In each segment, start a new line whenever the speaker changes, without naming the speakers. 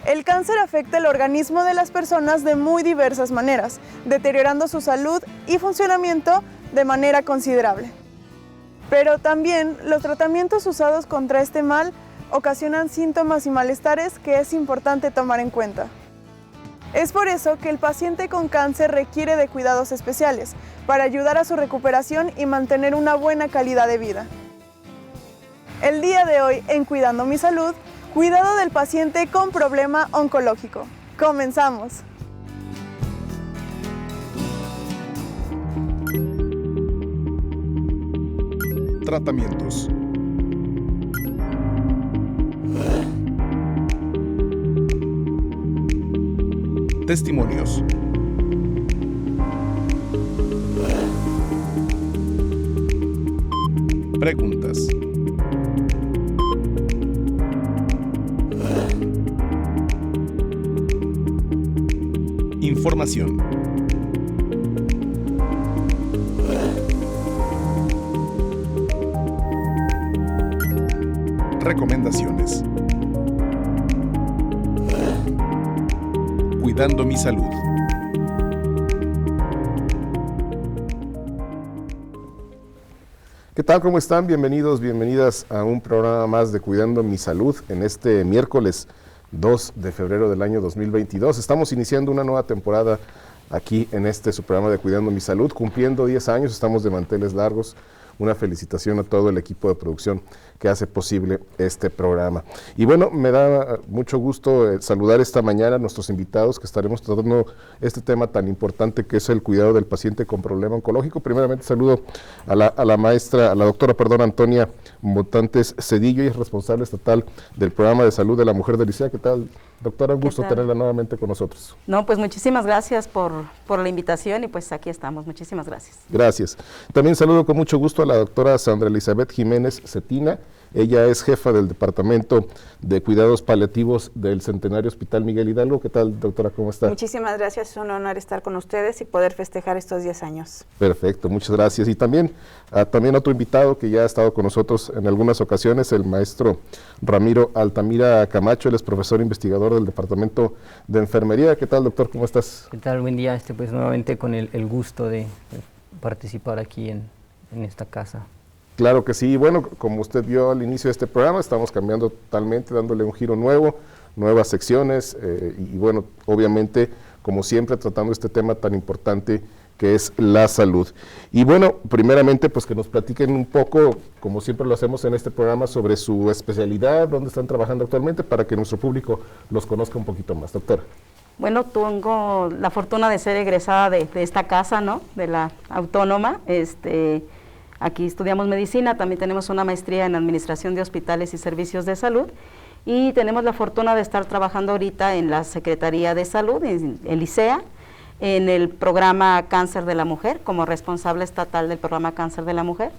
El cáncer afecta el organismo de las personas de muy diversas maneras, deteriorando su salud y funcionamiento de manera considerable. Pero también los tratamientos usados contra este mal ocasionan síntomas y malestares que es importante tomar en cuenta. Es por eso que el paciente con cáncer requiere de cuidados especiales para ayudar a su recuperación y mantener una buena calidad de vida. El día de hoy, en Cuidando mi Salud, cuidado del paciente con problema oncológico. ¡Comenzamos!
Tratamientos. Testimonios. Preguntas. Información. Recomendaciones. Cuidando mi salud.
¿Qué tal? ¿Cómo están? Bienvenidos, bienvenidas a un programa más de Cuidando mi Salud en este miércoles 2 de febrero del año 2022. Estamos iniciando una nueva temporada aquí en su programa de Cuidando mi Salud, cumpliendo 10 años, estamos de manteles largos. Una felicitación a todo el equipo de producción que hace posible este programa. Y bueno, me da mucho gusto saludar esta mañana a nuestros invitados que estaremos tratando este tema tan importante que es el cuidado del paciente con problema oncológico. Primeramente saludo a la doctora Antonia Montantes Cedillo, y es responsable estatal del programa de salud de la mujer del ICEA. ¿Qué tal, doctora? Un gusto tenerla nuevamente con nosotros.
No, pues muchísimas gracias por la invitación y pues aquí estamos. Muchísimas gracias.
Gracias. También saludo con mucho gusto a la doctora Sandra Elizabeth Jiménez Cetina. Ella es jefa del Departamento de Cuidados Paliativos del Centenario Hospital Miguel Hidalgo. ¿Qué tal, doctora? ¿Cómo está?
Muchísimas gracias, es un honor estar con ustedes y poder festejar estos 10 años.
Perfecto, muchas gracias. Y también otro invitado que ya ha estado con nosotros en algunas ocasiones, el maestro Ramiro Altamira Camacho. Él es profesor investigador del Departamento de Enfermería. ¿Qué tal, doctor? ¿Cómo estás?
¿Qué tal? Buen día. Pues nuevamente con el gusto de participar aquí en esta casa.
Claro que sí. Bueno, como usted vio al inicio de este programa, estamos cambiando totalmente, dándole un giro nuevo, nuevas secciones y bueno, obviamente, como siempre, tratando este tema tan importante que es la salud. Y bueno, primeramente, pues que nos platiquen un poco, como siempre lo hacemos en este programa, sobre su especialidad, dónde están trabajando actualmente, para que nuestro público los conozca un poquito más. Doctora.
Bueno, tengo la fortuna de ser egresada de esta casa, ¿no?, de la Autónoma. Aquí estudiamos medicina, también tenemos una maestría en administración de hospitales y servicios de salud, y tenemos la fortuna de estar trabajando ahorita en la Secretaría de Salud, en el ICEA, en el programa Cáncer de la Mujer, como responsable estatal del programa Cáncer de la Mujer,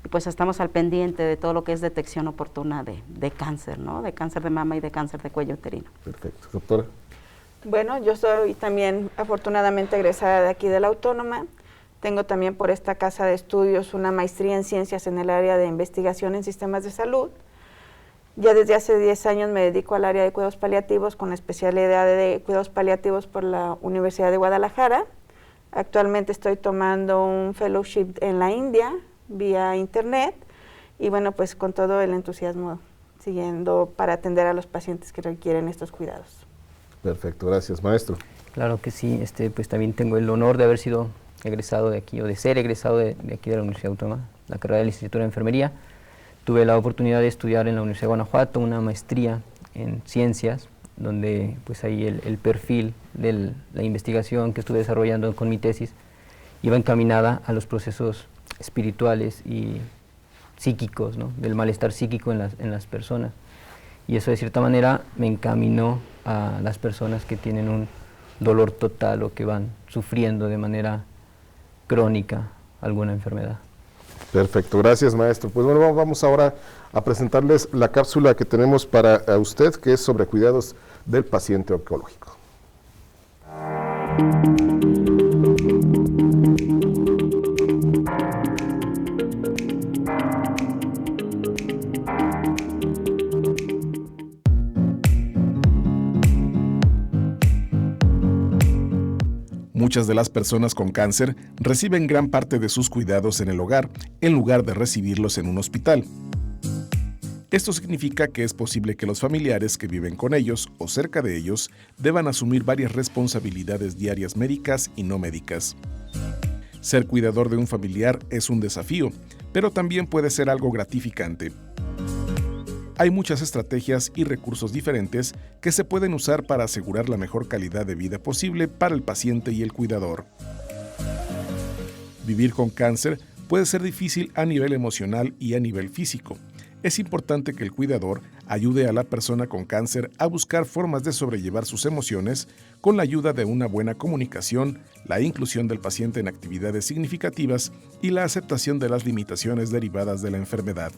y pues estamos al pendiente de todo lo que es detección oportuna de cáncer, ¿no?, de cáncer de mama y de cáncer de cuello uterino.
Perfecto. Doctora.
Bueno, yo soy también afortunadamente egresada de aquí de la Autónoma. Tengo también por esta casa de estudios una maestría en ciencias en el área de investigación en sistemas de salud. Ya desde hace 10 años me dedico al área de cuidados paliativos con especialidad de cuidados paliativos por la Universidad de Guadalajara. Actualmente estoy tomando un fellowship en la India vía internet y bueno, pues con todo el entusiasmo siguiendo para atender a los pacientes que requieren estos cuidados.
Perfecto, gracias, maestro.
Claro que sí, pues también tengo el honor de haber sido egresado de aquí, o de ser egresado de aquí de la Universidad Autónoma, la carrera de licenciatura en enfermería. Tuve la oportunidad de estudiar en la Universidad de Guanajuato una maestría en ciencias, donde pues ahí el perfil de la investigación que estuve desarrollando con mi tesis iba encaminada a los procesos espirituales y psíquicos, ¿no?, del malestar psíquico en las personas. Y eso de cierta manera me encaminó a las personas que tienen un dolor total o que van sufriendo de manera crónica alguna enfermedad.
Perfecto, gracias, maestro. Pues bueno, vamos ahora a presentarles la cápsula que tenemos para usted, que es sobre cuidados del paciente oncológico.
Muchas de las personas con cáncer reciben gran parte de sus cuidados en el hogar, en lugar de recibirlos en un hospital. Esto significa que es posible que los familiares que viven con ellos o cerca de ellos deban asumir varias responsabilidades diarias médicas y no médicas. Ser cuidador de un familiar es un desafío, pero también puede ser algo gratificante. Hay muchas estrategias y recursos diferentes que se pueden usar para asegurar la mejor calidad de vida posible para el paciente y el cuidador. Vivir con cáncer puede ser difícil a nivel emocional y a nivel físico. Es importante que el cuidador ayude a la persona con cáncer a buscar formas de sobrellevar sus emociones con la ayuda de una buena comunicación, la inclusión del paciente en actividades significativas y la aceptación de las limitaciones derivadas de la enfermedad.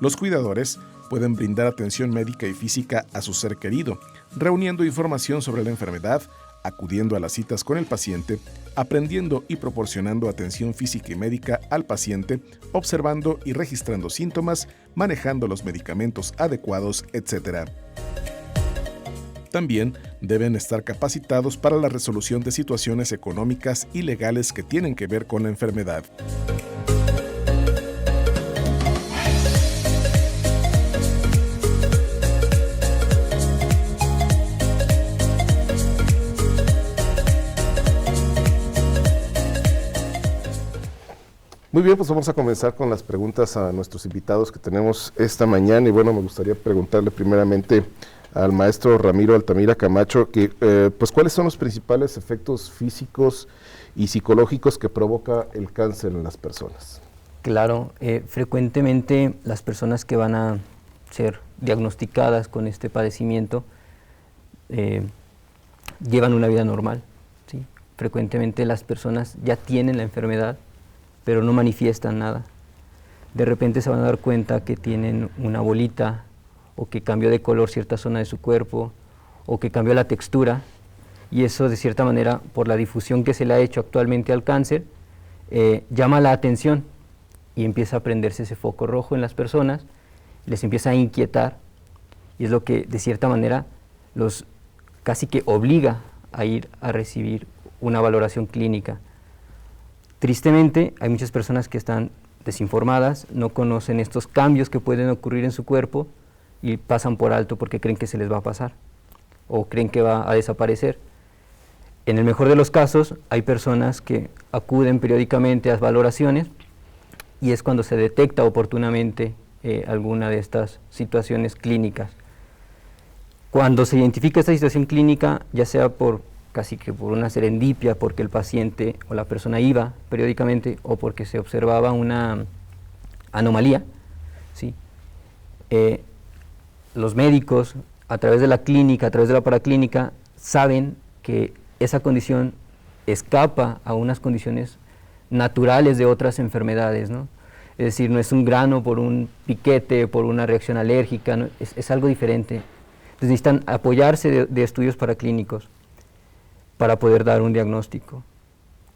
Los cuidadores pueden brindar atención médica y física a su ser querido, reuniendo información sobre la enfermedad, acudiendo a las citas con el paciente, aprendiendo y proporcionando atención física y médica al paciente, observando y registrando síntomas, manejando los medicamentos adecuados, etc. También deben estar capacitados para la resolución de situaciones económicas y legales que tienen que ver con la enfermedad.
Muy bien, pues vamos a comenzar con las preguntas a nuestros invitados que tenemos esta mañana. Y bueno, me gustaría preguntarle primeramente al maestro Ramiro Altamira Camacho, pues cuáles son los principales efectos físicos y psicológicos que provoca el cáncer en las personas.
Claro, frecuentemente las personas que van a ser diagnosticadas con este padecimiento llevan una vida normal, ¿sí? Frecuentemente las personas ya tienen la enfermedad, pero no manifiestan nada. De repente se van a dar cuenta que tienen una bolita, o que cambió de color cierta zona de su cuerpo, o que cambió la textura, y eso de cierta manera, por la difusión que se le ha hecho actualmente al cáncer, llama la atención y empieza a prenderse ese foco rojo en las personas, les empieza a inquietar, y es lo que de cierta manera los casi que obliga a ir a recibir una valoración clínica. Tristemente, hay muchas personas que están desinformadas, no conocen estos cambios que pueden ocurrir en su cuerpo y pasan por alto porque creen que se les va a pasar o creen que va a desaparecer. En el mejor de los casos, hay personas que acuden periódicamente a valoraciones y es cuando se detecta oportunamente alguna de estas situaciones clínicas. Cuando se identifica esta situación clínica, ya sea casi que por una serendipia, porque el paciente o la persona iba periódicamente o porque se observaba una anomalía, ¿sí? Los médicos, a través de la clínica, a través de la paraclínica, saben que esa condición escapa a unas condiciones naturales de otras enfermedades, ¿no? Es decir, no es un grano por un piquete, por una reacción alérgica, ¿no? Es algo diferente. Entonces necesitan apoyarse de estudios paraclínicos para poder dar un diagnóstico.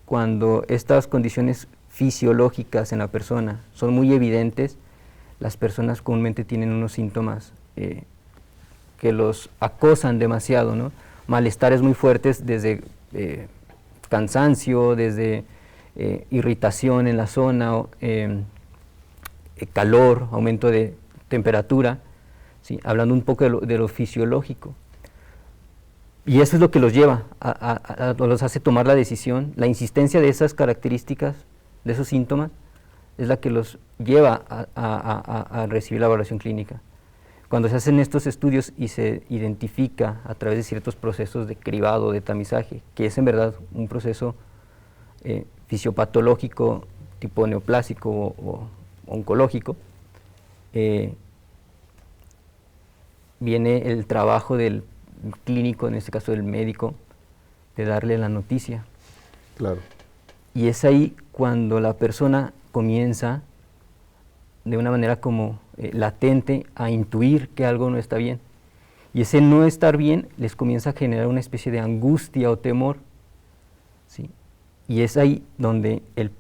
Cuando estas condiciones fisiológicas en la persona son muy evidentes, las personas comúnmente tienen unos síntomas que los acosan demasiado, ¿no? Malestares muy fuertes desde cansancio, desde irritación en la zona, calor, aumento de temperatura, ¿sí? Hablando un poco de lo fisiológico. Y eso es lo que los lleva, los hace tomar la decisión. La insistencia de esas características, de esos síntomas, es la que los lleva a recibir la evaluación clínica. Cuando se hacen estos estudios y se identifica a través de ciertos procesos de cribado, de tamizaje, que es en verdad un proceso fisiopatológico tipo neoplásico o oncológico, viene el trabajo del clínico, en este caso del médico, de darle la noticia.
Claro.
Y es ahí cuando la persona comienza de una manera como latente a intuir que algo no está bien. Y ese no estar bien les comienza a generar una especie de angustia o temor, ¿sí? Y es ahí donde el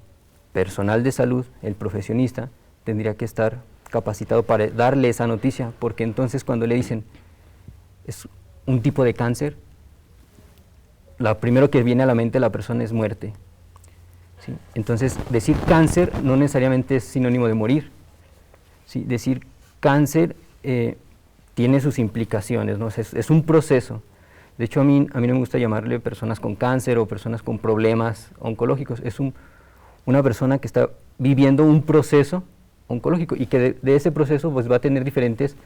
personal de salud, el profesionista, tendría que estar capacitado para darle esa noticia, porque entonces cuando le dicen es un tipo de cáncer, lo primero que viene a la mente de la persona es muerte. ¿Sí? Entonces, decir cáncer no necesariamente es sinónimo de morir. ¿Sí? Decir cáncer tiene sus implicaciones, ¿no? Es un proceso. De hecho, a mí no me gusta llamarle personas con cáncer o personas con problemas oncológicos. Es una persona que está viviendo un proceso oncológico y que de ese proceso pues, va a tener diferentes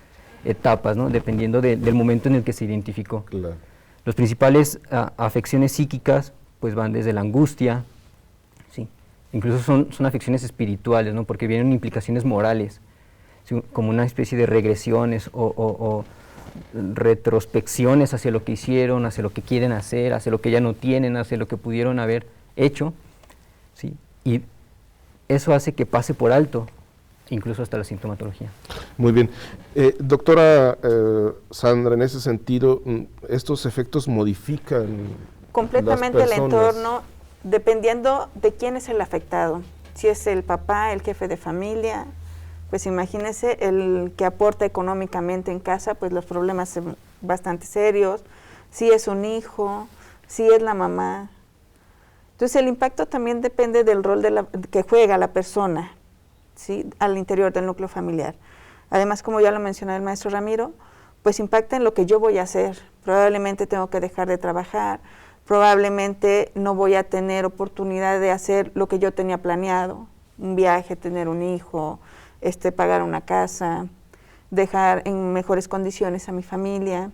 etapas, ¿no? Dependiendo del momento en el que se identificó.
Claro.
Los principales afecciones psíquicas pues, van desde la angustia, ¿sí? Incluso son afecciones espirituales, ¿no? Porque vienen implicaciones morales, ¿sí? Como una especie de regresiones o retrospecciones hacia lo que hicieron, hacia lo que quieren hacer, hacia lo que ya no tienen, hacia lo que pudieron haber hecho, ¿sí? Y eso hace que pase por alto incluso hasta la sintomatología.
Muy bien. Doctora Sandra, en ese sentido, ¿estos efectos modifican
completamente
las
el
personas?
entorno, dependiendo de quién es el afectado? Si es el papá, el jefe de familia, pues imagínese el que aporta económicamente en casa, pues los problemas son bastante serios. Si es un hijo, si es la mamá. Entonces el impacto también depende del rol que juega la persona, ¿sí? Al interior del núcleo familiar. Además, como ya lo mencionó el maestro Ramiro, pues impacta en lo que yo voy a hacer. Probablemente tengo que dejar de trabajar, probablemente no voy a tener oportunidad de hacer lo que yo tenía planeado, un viaje, tener un hijo, pagar una casa, dejar en mejores condiciones a mi familia.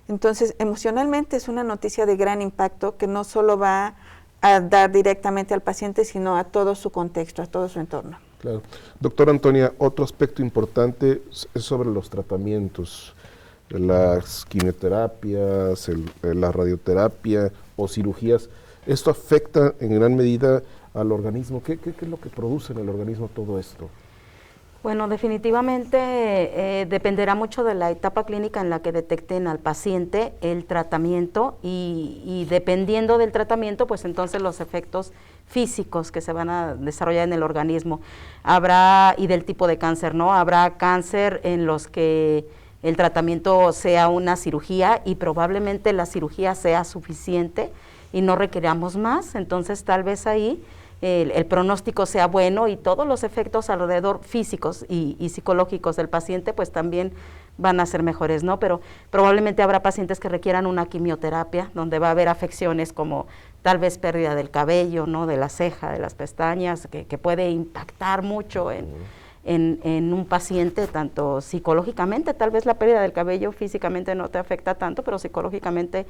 Entonces, emocionalmente es una noticia de gran impacto que no solo va a dar directamente al paciente, sino a todo su contexto, a todo su entorno.
Claro. Doctora Antonia, otro aspecto importante es sobre los tratamientos, las quimioterapias, la radioterapia o cirugías. ¿Esto afecta en gran medida al organismo? ¿Qué es lo que produce en el organismo todo esto?
Bueno, definitivamente dependerá mucho de la etapa clínica en la que detecten al paciente el tratamiento y dependiendo del tratamiento, pues entonces los efectos físicos que se van a desarrollar en el organismo. Habrá, y del tipo de cáncer, ¿no? Habrá cáncer en los que el tratamiento sea una cirugía y probablemente la cirugía sea suficiente y no requiramos más, entonces tal vez ahí el pronóstico sea bueno y todos los efectos alrededor físicos y psicológicos del paciente pues también van a ser mejores, ¿no? Pero probablemente habrá pacientes que requieran una quimioterapia donde va a haber afecciones como tal vez pérdida del cabello, ¿no? De la ceja, de las pestañas, que puede impactar mucho en un paciente, tanto psicológicamente, tal vez la pérdida del cabello físicamente no te afecta tanto, pero psicológicamente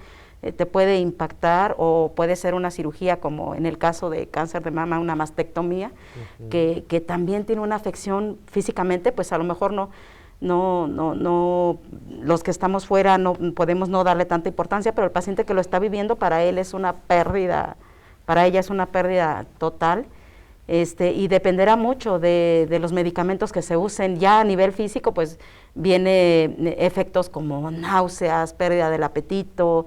te puede impactar o puede ser una cirugía como en el caso de cáncer de mama, una mastectomía, que también tiene una afección físicamente, pues a lo mejor no, los que estamos fuera no podemos no darle tanta importancia, pero el paciente que lo está viviendo, para él es una pérdida, para ella es una pérdida total. Y dependerá mucho de los medicamentos que se usen. Ya a nivel físico, pues viene efectos como náuseas, pérdida del apetito,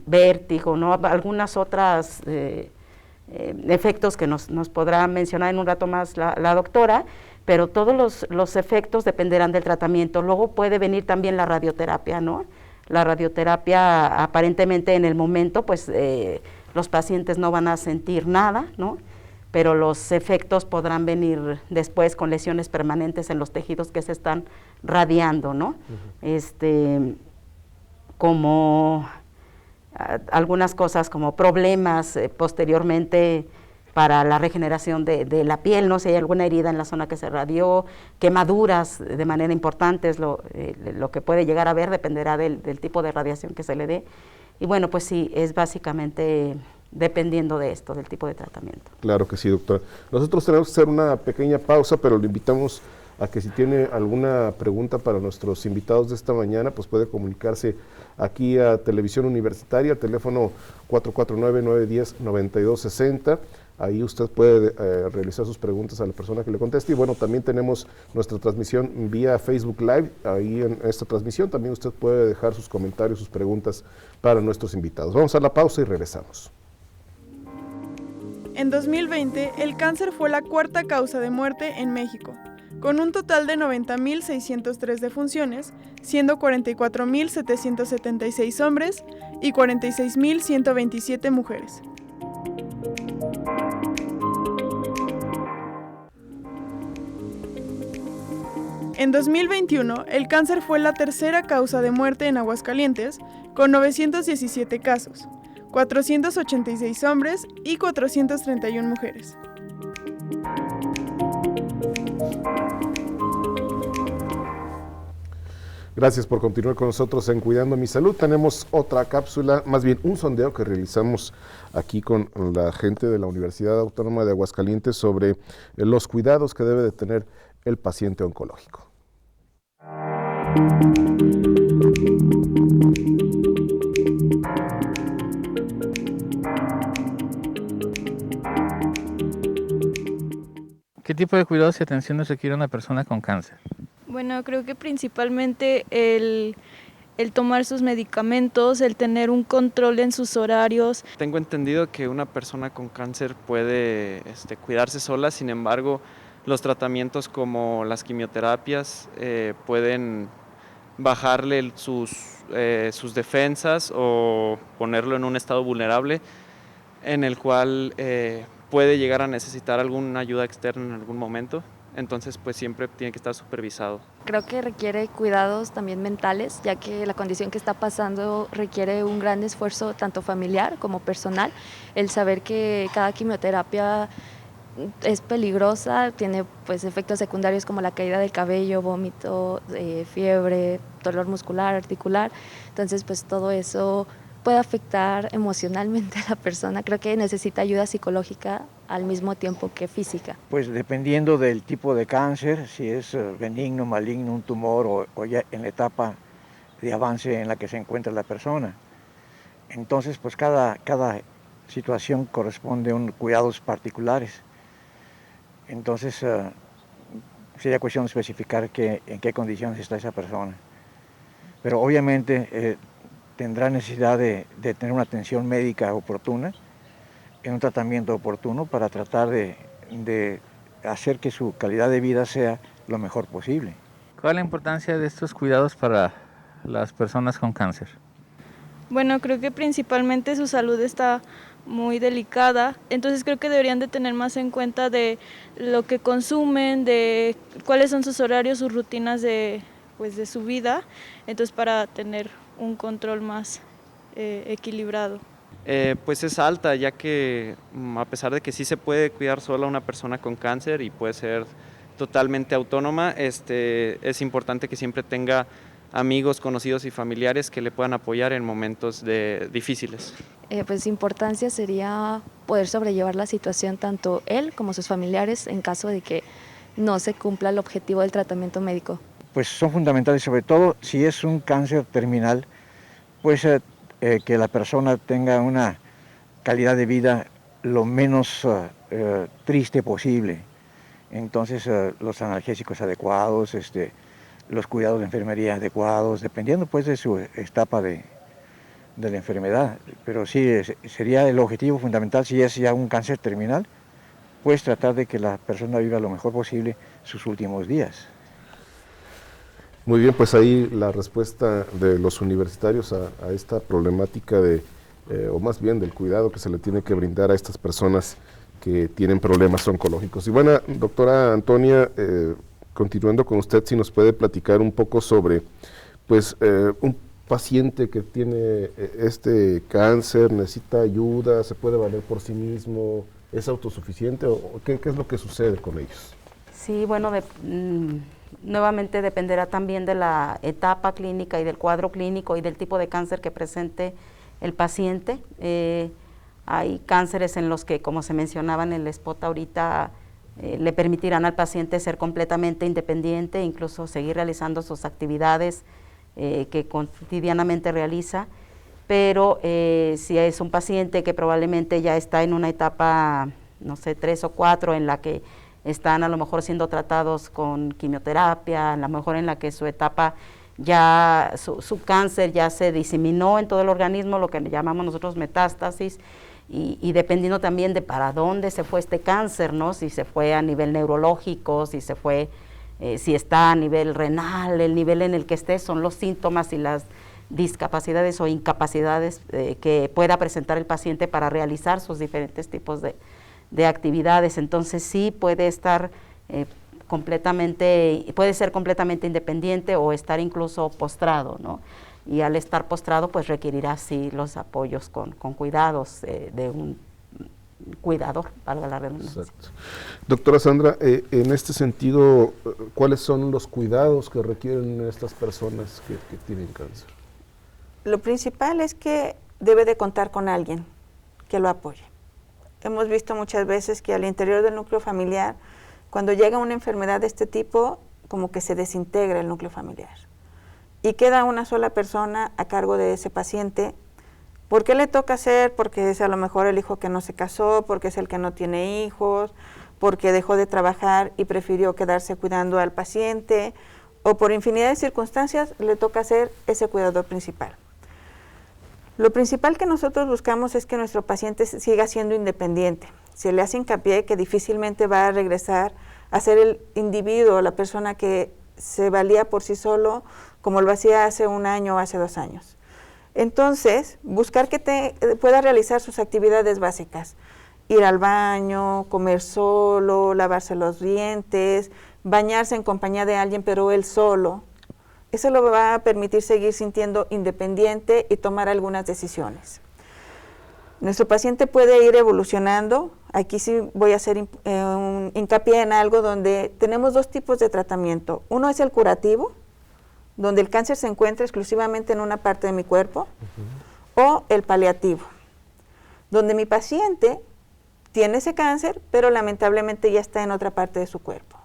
vértigo, ¿no? Algunas otras efectos que nos podrá mencionar en un rato más la doctora, pero todos los efectos dependerán del tratamiento. Luego puede venir también la radioterapia, ¿no? La radioterapia aparentemente en el momento, pues los pacientes no van a sentir nada, ¿no? Pero los efectos podrán venir después con lesiones permanentes en los tejidos que se están radiando, ¿no? Como algunas cosas como problemas posteriormente para la regeneración de la piel, ¿no? Si hay alguna herida en la zona que se radió, quemaduras de manera importante, es lo que puede llegar a ver, dependerá del tipo de radiación que se le dé. Y bueno, pues sí, es básicamente dependiendo de esto, del tipo de tratamiento.
Claro que sí, doctora. Nosotros tenemos que hacer una pequeña pausa, pero lo invitamos a que si tiene alguna pregunta para nuestros invitados de esta mañana, pues puede comunicarse aquí a Televisión Universitaria, teléfono 449-910-9260. Ahí usted puede realizar sus preguntas a la persona que le conteste. Y bueno, también tenemos nuestra transmisión vía Facebook Live. Ahí en esta transmisión también usted puede dejar sus comentarios, sus preguntas para nuestros invitados. Vamos a la pausa y regresamos.
En 2020, el cáncer fue la cuarta causa de muerte en México. con un total de 90.603 defunciones, siendo 44.776 hombres y 46.127 mujeres. En 2021, el cáncer fue la tercera causa de muerte en Aguascalientes, con 917 casos, 486 hombres y 431 mujeres.
Gracias por continuar con nosotros en Cuidando mi Salud. Tenemos otra cápsula, más bien un sondeo que realizamos aquí con la gente de la Universidad Autónoma de Aguascalientes sobre los cuidados que debe de tener el paciente oncológico.
¿Qué tipo de cuidados y atenciones requiere una persona con cáncer?
Bueno, creo que principalmente el tomar sus medicamentos, el tener un control en sus horarios.
Tengo entendido que una persona con cáncer puede cuidarse sola, sin embargo, los tratamientos como las quimioterapias pueden bajarle sus defensas o ponerlo en un estado vulnerable en el cual puede llegar a necesitar alguna ayuda externa en algún momento. Entonces, pues siempre tiene que estar supervisado.
Creo que requiere cuidados también mentales, ya que la condición que está pasando requiere un gran esfuerzo tanto familiar como personal. El saber que cada quimioterapia es peligrosa, tiene pues efectos secundarios como la caída del cabello, vómito, fiebre, dolor muscular, articular. Entonces, pues todo eso puede afectar emocionalmente a la persona. Creo que necesita ayuda psicológica al mismo tiempo que física.
Pues dependiendo del tipo de cáncer, si es benigno, maligno, un tumor o ya en la etapa de avance en la que se encuentra la persona. Entonces, pues cada situación corresponde a cuidados particulares. Entonces, sería cuestión de especificar en qué condiciones está esa persona. Pero obviamente tendrá necesidad de tener una atención médica oportuna, en un tratamiento oportuno para tratar de hacer que su calidad de vida sea lo mejor posible.
¿Cuál es la importancia de estos cuidados para las personas con cáncer?
Bueno, creo que principalmente su salud está muy delicada, entonces creo que deberían de tener más en cuenta de lo que consumen, de cuáles son sus horarios, sus rutinas de su vida, entonces para tener un control más equilibrado.
Pues es alta, ya que a pesar de que sí se puede cuidar sola una persona con cáncer y puede ser totalmente autónoma, es importante que siempre tenga amigos, conocidos y familiares que le puedan apoyar en momentos difíciles.
Pues importancia sería poder sobrellevar la situación tanto él como sus familiares en caso de que no se cumpla el objetivo del tratamiento médico.
Pues son fundamentales, sobre todo si es un cáncer terminal, pues que la persona tenga una calidad de vida lo menos triste posible. Entonces los analgésicos adecuados, los cuidados de enfermería adecuados, dependiendo pues de su etapa de la enfermedad. Pero sí, sería el objetivo fundamental, si es ya un cáncer terminal, pues tratar de que la persona viva lo mejor posible sus últimos días.
Muy bien, pues ahí la respuesta de los universitarios a esta problemática o más bien del cuidado que se le tiene que brindar a estas personas que tienen problemas oncológicos. Y bueno, doctora Antonia, continuando con usted, si nos puede platicar un poco sobre pues un paciente que tiene este cáncer, necesita ayuda, se puede valer por sí mismo, ¿es autosuficiente o qué es lo que sucede con ellos?
Sí, bueno, nuevamente dependerá también de la etapa clínica y del cuadro clínico y del tipo de cáncer que presente el paciente. Hay cánceres en los que, como se mencionaba en el spot ahorita, le permitirán al paciente ser completamente independiente, incluso seguir realizando sus actividades que cotidianamente realiza, pero si es un paciente que probablemente ya está en una etapa, no sé, 3 o 4, en la que están a lo mejor siendo tratados con quimioterapia, a lo mejor en la que su etapa ya, su cáncer ya se diseminó en todo el organismo, lo que llamamos nosotros metástasis, y dependiendo también de para dónde se fue este cáncer, ¿no? Si se fue a nivel neurológico, si se fue si está a nivel renal, el nivel en el que esté, son los síntomas y las discapacidades o incapacidades que pueda presentar el paciente para realizar sus diferentes tipos de actividades. Entonces sí puede estar puede ser completamente independiente o estar incluso postrado, ¿no? Y al estar postrado, pues requerirá sí los apoyos con cuidados de un cuidador, valga la redundancia.
Exacto. Doctora Sandra, en este sentido, ¿cuáles son los cuidados que requieren estas personas que tienen cáncer?
Lo principal es que debe de contar con alguien que lo apoye. Hemos visto muchas veces que al interior del núcleo familiar, cuando llega una enfermedad de este tipo, como que se desintegra el núcleo familiar y queda una sola persona a cargo de ese paciente. ¿Por qué le toca hacer? Porque es a lo mejor el hijo que no se casó, porque es el que no tiene hijos, porque dejó de trabajar y prefirió quedarse cuidando al paciente, o por infinidad de circunstancias le toca ser ese cuidador principal. Lo principal que nosotros buscamos es que nuestro paciente siga siendo independiente. Se le hace hincapié que difícilmente va a regresar a ser el individuo, la persona que se valía por sí solo como lo hacía hace un año o hace 2 años. Entonces, buscar que pueda realizar sus actividades básicas, ir al baño, comer solo, lavarse los dientes, bañarse en compañía de alguien, pero él solo. Eso lo va a permitir seguir sintiendo independiente y tomar algunas decisiones. Nuestro paciente puede ir evolucionando. Aquí sí voy a hacer un hincapié en algo donde tenemos 2 tipos de tratamiento. Uno es el curativo, donde el cáncer se encuentra exclusivamente en una parte de mi cuerpo, o el paliativo, donde mi paciente tiene ese cáncer, pero lamentablemente ya está en otra parte de su cuerpo.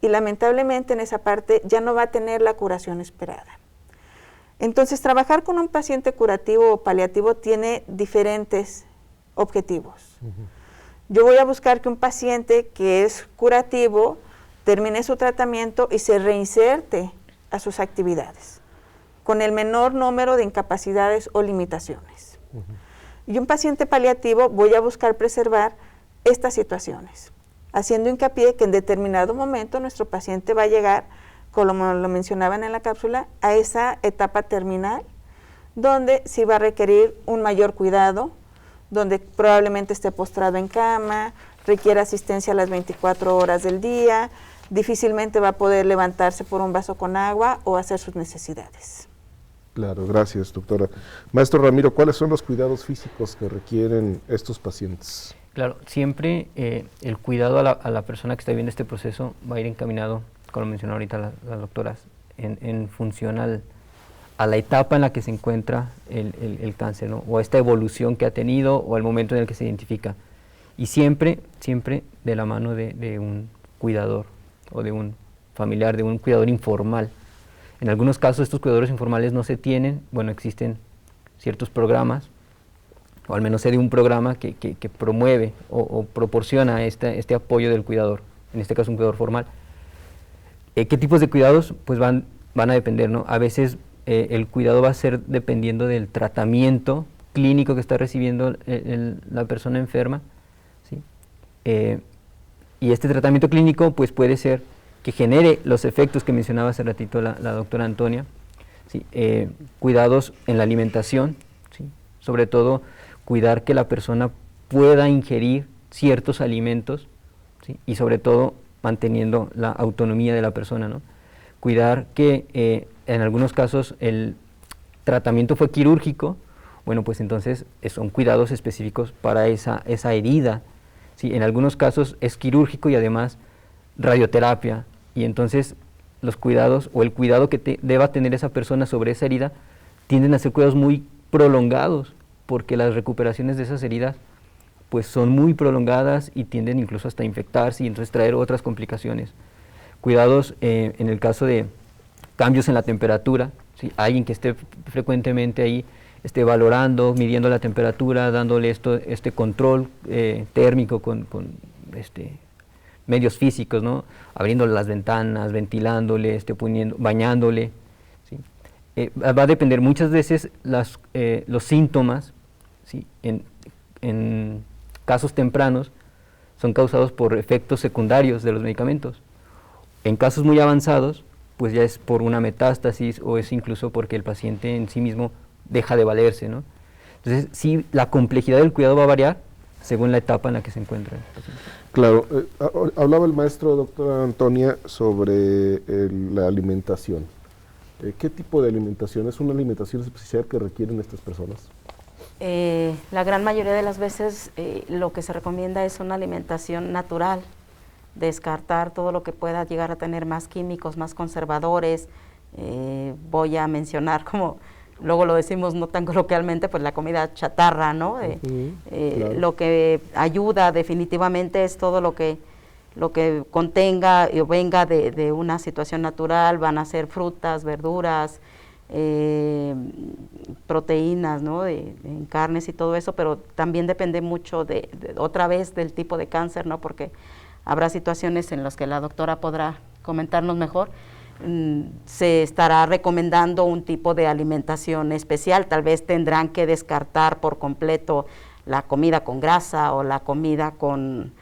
Y lamentablemente en esa parte ya no va a tener la curación esperada. Entonces, trabajar con un paciente curativo o paliativo tiene diferentes objetivos. Yo voy a buscar que un paciente que es curativo termine su tratamiento y se reinserte a sus actividades, con el menor número de incapacidades o limitaciones. Y un paciente paliativo voy a buscar preservar estas situaciones, haciendo hincapié que en determinado momento nuestro paciente va a llegar, como lo mencionaban en la cápsula, a esa etapa terminal, donde sí va a requerir un mayor cuidado, donde probablemente esté postrado en cama, requiere asistencia a las 24 horas del día, difícilmente va a poder levantarse por un vaso con agua o hacer sus necesidades.
Claro, gracias, doctora. Maestro Ramiro, ¿cuáles son los cuidados físicos que requieren estos pacientes?
Claro, siempre el cuidado a la persona que está viviendo este proceso va a ir encaminado, como lo mencionó ahorita las doctoras, en función a la etapa en la que se encuentra el cáncer, ¿no? O a esta evolución que ha tenido o al momento en el que se identifica. Y siempre de la mano de un cuidador o de un familiar, de un cuidador informal. En algunos casos estos cuidadores informales no se tienen, bueno, existen ciertos programas, o al menos sé de un programa que promueve o proporciona este apoyo del cuidador, en este caso un cuidador formal. ¿Qué tipos de cuidados? Pues van a depender, ¿no? A veces el cuidado va a ser dependiendo del tratamiento clínico que está recibiendo la persona enferma, ¿sí? Y este tratamiento clínico pues puede ser que genere los efectos que mencionaba hace ratito la doctora Antonia, ¿sí? Cuidados en la alimentación, ¿sí? Sobre todo cuidar que la persona pueda ingerir ciertos alimentos, ¿sí? Y sobre todo manteniendo la autonomía de la persona, ¿no? Cuidar que en algunos casos el tratamiento fue quirúrgico, bueno, pues entonces son cuidados específicos para esa herida, ¿sí? En algunos casos es quirúrgico y además radioterapia, y entonces los cuidados o el cuidado que deba tener esa persona sobre esa herida tienden a ser cuidados muy prolongados, porque las recuperaciones de esas heridas pues son muy prolongadas y tienden incluso hasta infectarse y entonces traer otras complicaciones. Cuidados en el caso de cambios en la temperatura, ¿sí? Alguien que esté frecuentemente ahí, esté valorando, midiendo la temperatura, dándole este control térmico con medios físicos, ¿no? Abriéndole las ventanas, ventilándole, bañándole, ¿sí? Va a depender muchas veces los síntomas, ¿sí? En casos tempranos son causados por efectos secundarios de los medicamentos, En casos muy avanzados, pues ya es por una metástasis o es incluso porque el paciente en sí mismo deja de valerse, ¿no? Entonces, sí, la complejidad del cuidado va a variar según la etapa en la que se encuentra el paciente.
Claro, hablaba el maestro, doctora Antonia, sobre la alimentación. ¿Qué tipo de alimentación? ¿Es una alimentación especial que requieren estas personas?
La gran mayoría de las veces lo que se recomienda es una alimentación natural, descartar todo lo que pueda llegar a tener más químicos, más conservadores. Voy a mencionar, como luego lo decimos no tan coloquialmente, pues la comida chatarra, ¿no? Claro. Lo que ayuda definitivamente es todo lo que contenga o venga de una situación natural. Van a ser frutas, verduras, proteínas, ¿no? En carnes y todo eso, pero también depende mucho otra vez del tipo de cáncer, ¿no? Porque habrá situaciones en las que la doctora podrá comentarnos mejor. Se estará recomendando un tipo de alimentación especial. Tal vez tendrán que descartar por completo la comida con grasa o la comida con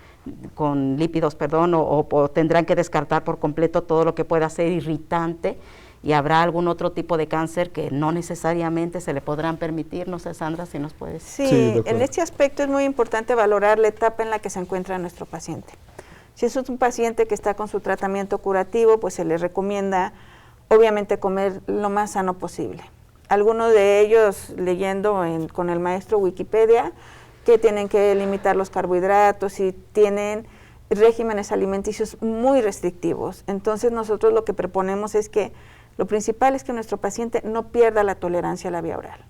lípidos, perdón, o tendrán que descartar por completo todo lo que pueda ser irritante, y habrá algún otro tipo de cáncer que no necesariamente se le podrán permitir. No sé, Sandra, si nos puedes...
Sí, en este aspecto es muy importante valorar la etapa en la que se encuentra nuestro paciente. Si es un paciente que está con su tratamiento curativo, pues se le recomienda obviamente comer lo más sano posible. Algunos de ellos, leyendo con el maestro Wikipedia, que tienen que limitar los carbohidratos y tienen regímenes alimenticios muy restrictivos. Entonces nosotros lo que proponemos es que lo principal es que nuestro paciente no pierda la tolerancia a la vía oral.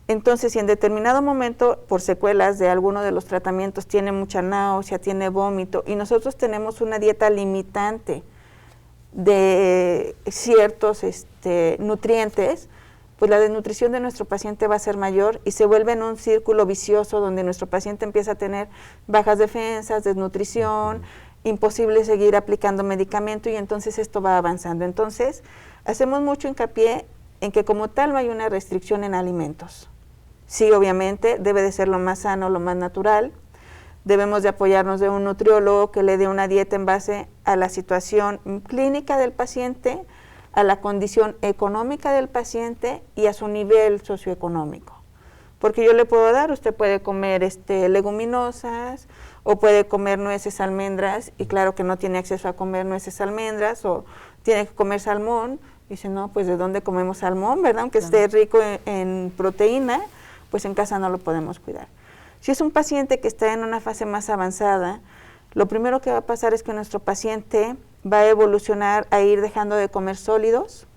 Entonces, si en determinado momento, por secuelas de alguno de los tratamientos, tiene mucha náusea, tiene vómito, y nosotros tenemos una dieta limitante de ciertos nutrientes, pues la desnutrición de nuestro paciente va a ser mayor y se vuelve en un círculo vicioso donde nuestro paciente empieza a tener bajas defensas, desnutrición, imposible seguir aplicando medicamento, y entonces esto va avanzando. Entonces, hacemos mucho hincapié en que como tal no hay una restricción en alimentos. Sí, obviamente, debe de ser lo más sano, lo más natural. Debemos de apoyarnos de un nutriólogo que le dé una dieta en base a la situación clínica del paciente, a la condición económica del paciente y a su nivel socioeconómico. Porque yo le puedo dar, usted puede comer leguminosas o puede comer nueces, almendras, y claro que no tiene acceso a comer nueces, almendras, o tiene que comer salmón. Dice, no, pues ¿de dónde comemos salmón, verdad? Aunque esté rico en proteína, pues en casa no lo podemos cuidar. Si es un paciente que está en una fase más avanzada, lo primero que va a pasar es que nuestro paciente va a evolucionar a ir dejando de comer sólidos.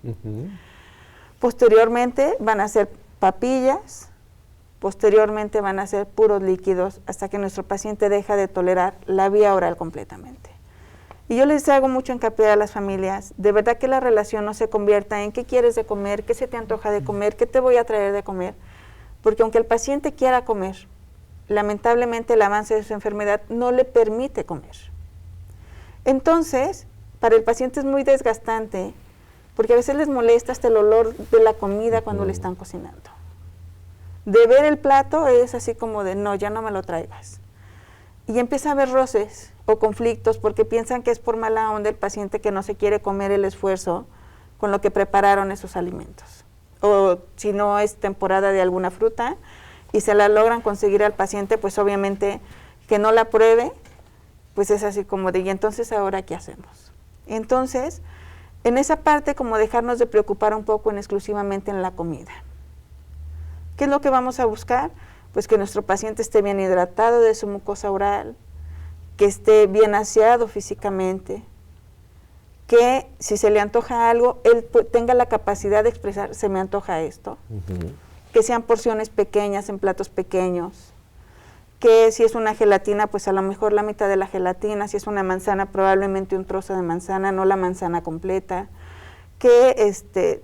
Posteriormente van a ser papillas, posteriormente van a ser puros líquidos, hasta que nuestro paciente deja de tolerar la vía oral completamente. Y yo les hago mucho hincapié a las familias, de verdad que la relación no se convierta en qué quieres de comer, qué se te antoja de comer, qué te voy a traer de comer, porque aunque el paciente quiera comer, lamentablemente el avance de su enfermedad no le permite comer. Entonces, para el paciente es muy desgastante, porque a veces les molesta hasta el olor de la comida cuando le están cocinando. De ver el plato es así como de, no, ya no me lo traigas. Y empieza a haber roces o conflictos porque piensan que es por mala onda el paciente que no se quiere comer el esfuerzo con lo que prepararon esos alimentos. O si no es temporada de alguna fruta y se la logran conseguir al paciente, pues obviamente que no la pruebe, pues es así como de, ¿y entonces ahora qué hacemos? Entonces, en esa parte como dejarnos de preocupar un poco exclusivamente en la comida. ¿Qué es lo que vamos a buscar? Pues que nuestro paciente esté bien hidratado de su mucosa oral, que esté bien aseado físicamente, que si se le antoja algo, él tenga la capacidad de expresar, se me antoja esto, que sean porciones pequeñas en platos pequeños, que si es una gelatina, pues a lo mejor la mitad de la gelatina, si es una manzana, probablemente un trozo de manzana, no la manzana completa, que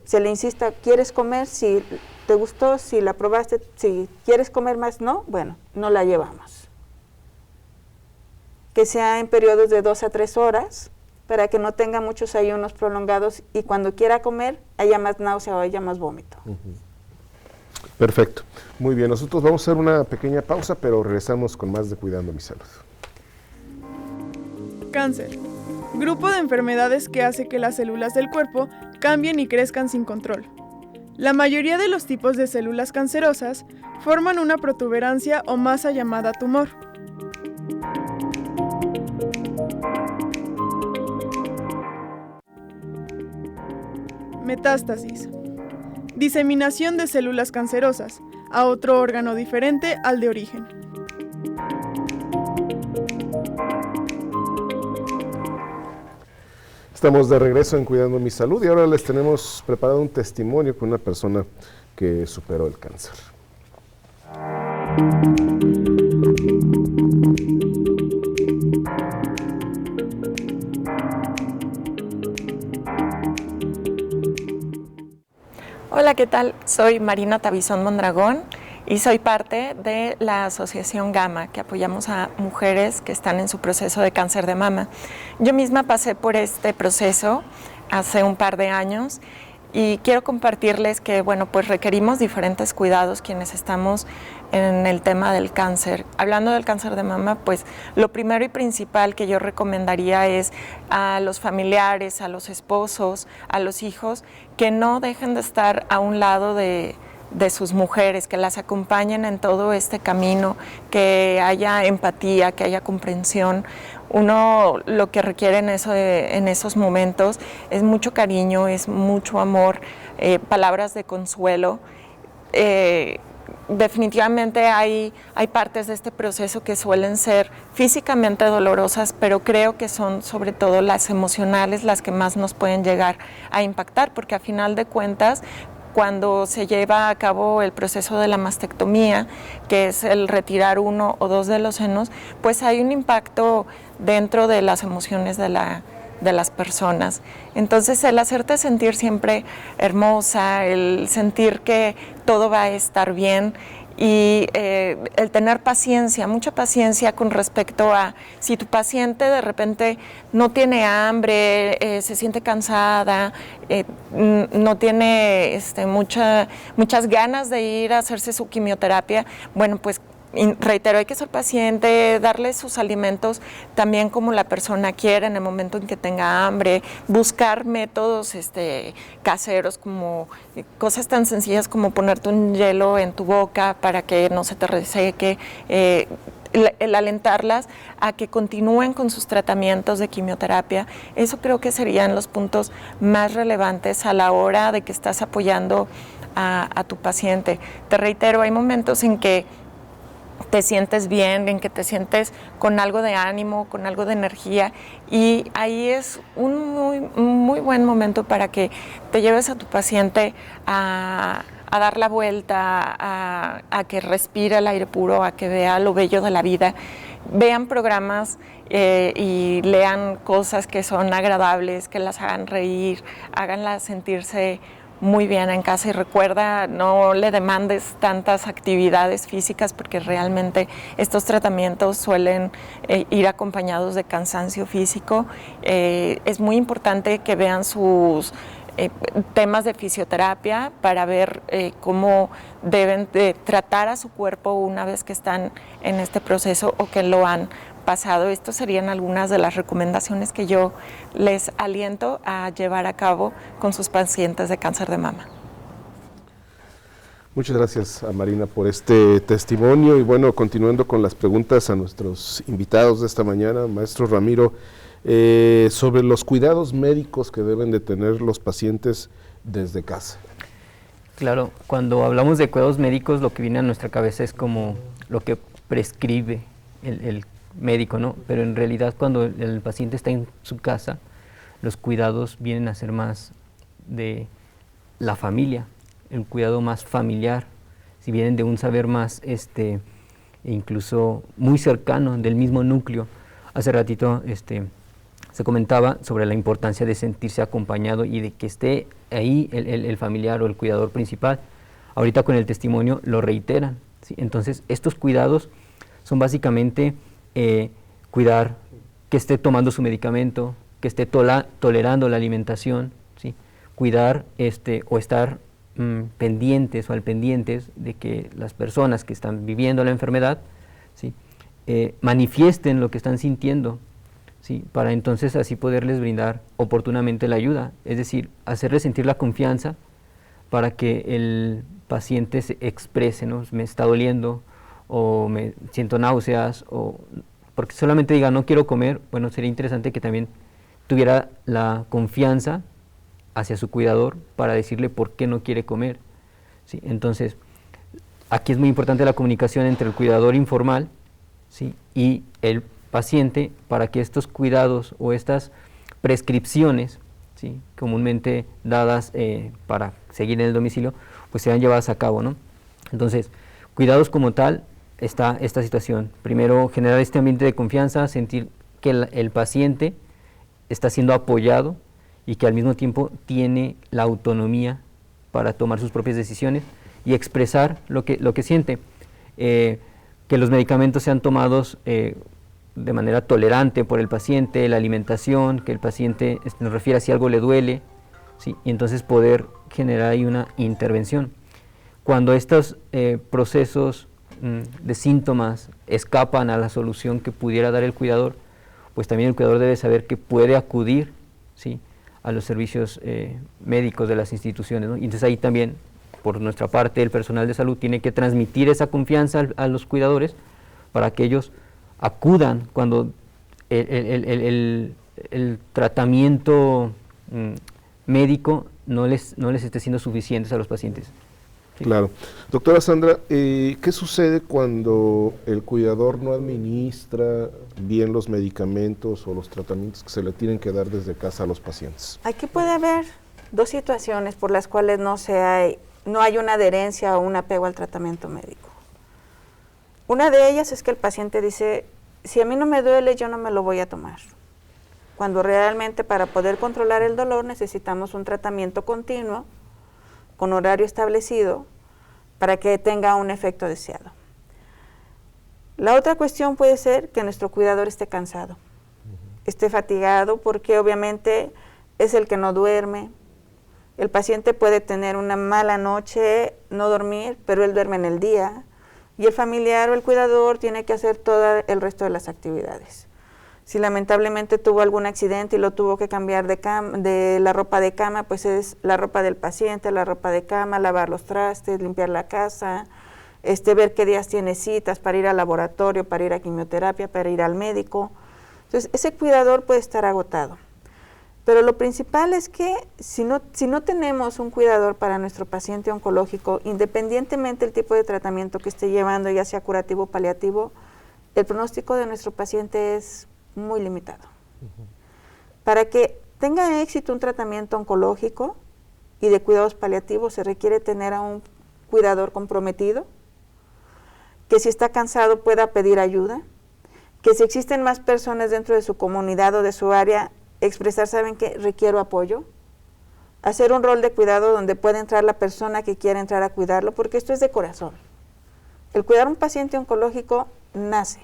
se le insista, ¿quieres comer? Si te gustó, si la probaste, si quieres comer más, no, bueno, no la llevamos. Que sea en periodos de 2 a 3 horas, para que no tenga muchos ayunos prolongados y cuando quiera comer haya más náusea o haya más vómito.
Perfecto. Muy bien, nosotros vamos a hacer una pequeña pausa, pero regresamos con más de Cuidando mi Salud.
Cáncer. grupo de enfermedades que hace que las células del cuerpo cambien y crezcan sin control. La mayoría de los tipos de células cancerosas forman una protuberancia o masa llamada tumor. Metástasis. Diseminación de células cancerosas a otro órgano diferente al de origen.
Estamos de regreso en Cuidando mi Salud y ahora les tenemos preparado un testimonio con una persona que superó el cáncer.
Hola, ¿qué tal? Soy Marina Tabizón Mondragón y soy parte de la Asociación Gama, que apoyamos a mujeres que están en su proceso de cáncer de mama. Yo misma pasé por este proceso hace un par de años y quiero compartirles que, bueno, pues requerimos diferentes cuidados quienes estamos en el tema del cáncer. Hablando del cáncer de mama, pues lo primero y principal que yo recomendaría es a los familiares, a los esposos, a los hijos, que no dejen de estar a un lado de sus mujeres, que las acompañen en todo este camino, que haya empatía, que haya comprensión. Uno lo que requiere en esos momentos es mucho cariño, es mucho amor, palabras de consuelo. Definitivamente hay partes de este proceso que suelen ser físicamente dolorosas, pero creo que son sobre todo las emocionales las que más nos pueden llegar a impactar, porque a final de cuentas, cuando se lleva a cabo el proceso de la mastectomía, que es el retirar 1 o 2 de los senos, pues hay un impacto dentro de las emociones de las personas. Entonces, el hacerte sentir siempre hermosa, el sentir que todo va a estar bien y el tener paciencia, mucha paciencia con respecto a si tu paciente de repente no tiene hambre, se siente cansada, no tiene muchas ganas de ir a hacerse su quimioterapia, bueno, pues reitero, hay que ser paciente, darle sus alimentos también como la persona quiere en el momento en que tenga hambre, buscar métodos caseros, como cosas tan sencillas como ponerte un hielo en tu boca para que no se te reseque, el alentarlas a que continúen con sus tratamientos de quimioterapia. Eso creo que serían los puntos más relevantes a la hora de que estás apoyando a tu paciente. Te reitero, hay momentos en que te sientes bien, en que te sientes con algo de ánimo, con algo de energía, y ahí es un muy buen momento para que te lleves a tu paciente a dar la vuelta, a que respire el aire puro, a que vea lo bello de la vida. Vean programas y lean cosas que son agradables, que las hagan reír, háganlas sentirse muy bien en casa, y recuerda, no le demandes tantas actividades físicas porque realmente estos tratamientos suelen ir acompañados de cansancio físico. Es muy importante que vean sus temas de fisioterapia para ver cómo deben de tratar a su cuerpo una vez que están en este proceso o que lo han pasado. Estas serían algunas de las recomendaciones que yo les aliento a llevar a cabo con sus pacientes de cáncer de mama.
Muchas gracias a Marina por este testimonio y bueno, continuando con las preguntas a nuestros invitados de esta mañana, maestro Ramiro, sobre los cuidados médicos que deben de tener los pacientes desde casa.
Claro, cuando hablamos de cuidados médicos, lo que viene a nuestra cabeza es como lo que prescribe el médico, ¿no? Pero en realidad cuando el paciente está en su casa, los cuidados vienen a ser más de la familia, el cuidado más familiar, si vienen de un saber más incluso muy cercano del mismo núcleo. Hace ratito se comentaba sobre la importancia de sentirse acompañado y de que esté ahí el familiar o el cuidador principal. Ahorita con el testimonio lo reiteran, ¿sí? Entonces estos cuidados son básicamente cuidar que esté tomando su medicamento, que esté tolerando la alimentación, ¿sí? Cuidar o estar pendientes o al pendientes de que las personas que están viviendo la enfermedad, ¿sí? Manifiesten lo que están sintiendo, ¿sí? Para entonces así poderles brindar oportunamente la ayuda, es decir, hacerles sentir la confianza para que el paciente se exprese, ¿no? Me está doliendo, o me siento náuseas, o porque solamente diga no quiero comer. Bueno, sería interesante que también tuviera la confianza hacia su cuidador para decirle por qué no quiere comer, ¿sí? Entonces, aquí es muy importante la comunicación entre el cuidador informal, ¿sí? y el paciente, para que estos cuidados o estas prescripciones, ¿sí? comúnmente dadas para seguir en el domicilio, pues sean llevadas a cabo, ¿no? Entonces, cuidados como tal, está esta situación. Primero, generar este ambiente de confianza, sentir que el paciente está siendo apoyado y que al mismo tiempo tiene la autonomía para tomar sus propias decisiones y expresar lo que siente. Que los medicamentos sean tomados de manera tolerante por el paciente, la alimentación, que el paciente nos refiera si algo le duele, ¿sí? Y entonces poder generar ahí una intervención. Cuando estos procesos de síntomas escapan a la solución que pudiera dar el cuidador, pues también el cuidador debe saber que puede acudir, ¿sí? a los servicios médicos de las instituciones, ¿no? Y entonces ahí también, por nuestra parte, el personal de salud tiene que transmitir esa confianza a los cuidadores para que ellos acudan cuando el tratamiento médico no les esté siendo suficientes a los pacientes. ¿Sí?
Claro. Doctora Sandra, ¿qué sucede cuando el cuidador no administra bien los medicamentos o los tratamientos que se le tienen que dar desde casa a los pacientes?
Aquí puede haber dos situaciones por las cuales no hay una adherencia o un apego al tratamiento médico. Una de ellas es que el paciente dice, si a mí no me duele, yo no me lo voy a tomar. Cuando realmente para poder controlar el dolor necesitamos un tratamiento continuo, con horario establecido, para que tenga un efecto deseado. La otra cuestión puede ser que nuestro cuidador esté cansado, esté fatigado, porque obviamente es el que no duerme. El paciente puede tener una mala noche, no dormir, pero él duerme en el día, y el familiar o el cuidador tiene que hacer todo el resto de las actividades. Si lamentablemente tuvo algún accidente y lo tuvo que cambiar de la ropa de cama, pues es la ropa del paciente, la ropa de cama, lavar los trastes, limpiar la casa, ver qué días tiene citas para ir al laboratorio, para ir a quimioterapia, para ir al médico. Entonces, ese cuidador puede estar agotado. Pero lo principal es que si no tenemos un cuidador para nuestro paciente oncológico, independientemente del tipo de tratamiento que esté llevando, ya sea curativo o paliativo, el pronóstico de nuestro paciente es muy limitado. Para que tenga éxito un tratamiento oncológico y de cuidados paliativos se requiere tener a un cuidador comprometido, que si está cansado pueda pedir ayuda, que si existen más personas dentro de su comunidad o de su área, expresar, ¿saben qué? Requiero apoyo. Hacer un rol de cuidado donde puede entrar la persona que quiera entrar a cuidarlo, porque esto es de corazón. El cuidar a un paciente oncológico nace.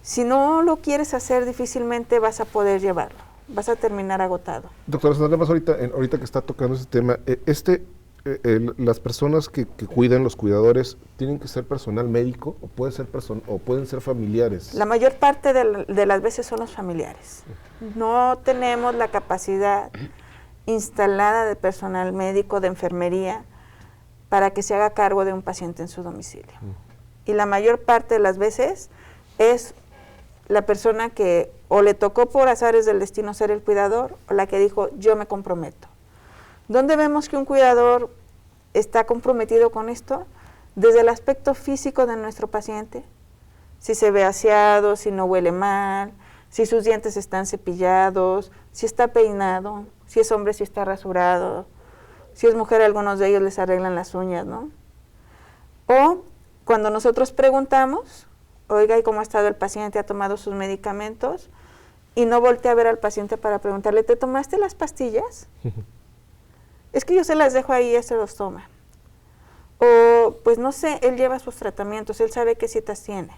Si no lo quieres hacer, difícilmente vas a poder llevarlo. Vas a terminar agotado.
Doctora Sandra, más ahorita que está tocando ese tema, las personas que cuidan, los cuidadores, ¿tienen que ser personal médico o pueden ser familiares?
La mayor parte de las veces son los familiares. No tenemos la capacidad instalada de personal médico, de enfermería, para que se haga cargo de un paciente en su domicilio. Y la mayor parte de las veces es la persona que o le tocó por azares del destino ser el cuidador, o la que dijo, yo me comprometo. ¿Dónde vemos que un cuidador está comprometido con esto? Desde el aspecto físico de nuestro paciente, si se ve aseado, si no huele mal, si sus dientes están cepillados, si está peinado, si es hombre, si está rasurado, si es mujer, algunos de ellos les arreglan las uñas, ¿no? O cuando nosotros preguntamos, oiga, ¿y cómo ha estado el paciente? ¿Ha tomado sus medicamentos? Y no voltea a ver al paciente para preguntarle, ¿te tomaste las pastillas? Es que yo se las dejo ahí, él se los toma. O, pues no sé, él lleva sus tratamientos, él sabe qué citas tiene.